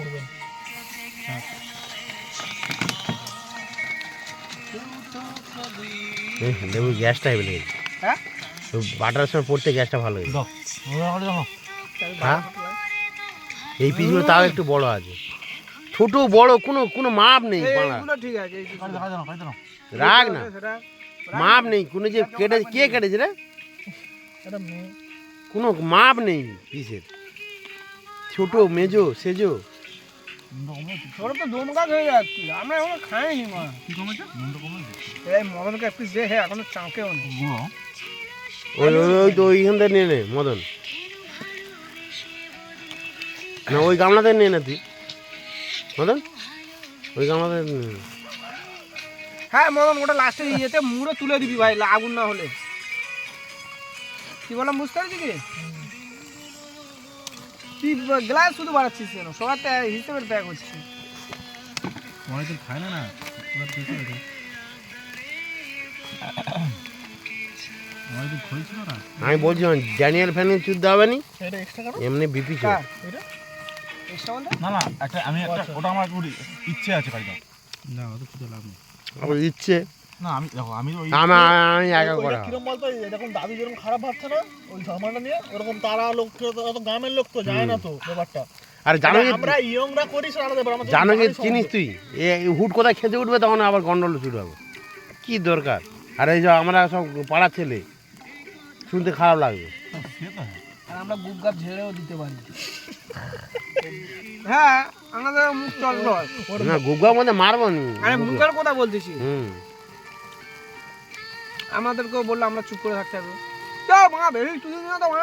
করবেন। লেবু গ্যাসটা হেবে গেছে। হ্যাঁ বাটার সময় পড়তে গ্যাসটা ভালো হয়েছে। হ্যাঁ এই পিসগুলো তাও একটু বড় আছে, ছোট বড় কোনো কোনো মাপ নেই। এইগুলো ঠিক আছে, এই পিসগুলো। রাগ না, সেটা মাপ নেই কোনো, যে কেটে কে কেটেছে রে, এটা মেয়ে কোনো মাপ নেই পিসের, ছোট মেজো সেজো। ওরা তো দম গাছ হয়ে যাচ্ছে, আমরা এখনো খাইনি মা। কি কমেছে? এই মদনকে এক পিস দে, হ্যাঁ এখনো চাঁকেও নেই। ওই ওই ওই তো ওইখান থেকে নিয়ে নে মদন, না ওই গামলাতে নিয়ে নে তুই মদন, ওই গামলাতে নিয়ে নে। হ্যাঁ মদন ওটা লাস্টে ইয়েতে মুড়ে তুলে দিবি ভাই, আগুন না হলে। কি বললাম বুঝতে পারছি কি? তুই গ্লাস শুধু বাড়াচ্ছিস কেন? সবার হিসেবের ত্যাগ হচ্ছে। খায় না না, আমি বলছি ড্যানিয়েল ফ্যানিয়েল চুদ হবে নি, এমনি বিপি চোর। না না একটা আমি একটা ওটা আমার ইচ্ছে আছে কাজটা না, অত কিছু লাভ নেই আমার ইচ্ছে না। আমি দেখো আমি আমি একা করা কিরকম বলতো, এরকম দাদু যেরকম খারাপ ভাবছে না ওই ঝামেলা নিয়ে, ওরকম তারা লোক অত গ্রামের লোক তো যায় না তো ব্যাপারটা। আর জানো কি, আমরা ইয়ংরা করিস আলাদা ব্যাপার, আমাদের জানো কি চিনিস তুই, হুট কোথায় খেতে উঠবে তখন আবার গন্ডল শুরু হবে, কি দরকার? আর এই যে আমরা সব পাড়ার ছেলে, শুনতে খারাপ লাগবে। আর আমরা গুপ গাপ ঝেড়েও দিতে পারি। হ্যাঁ আমাদের মুখ চলল না গুগা মধ্যে মারবো নি, আরে মুখের কথা বলতেছি। হুম আমাদেরকেও বললো আমরা চুপ করে থাকতে হবে। যাও মা বেশি তুই না তো মা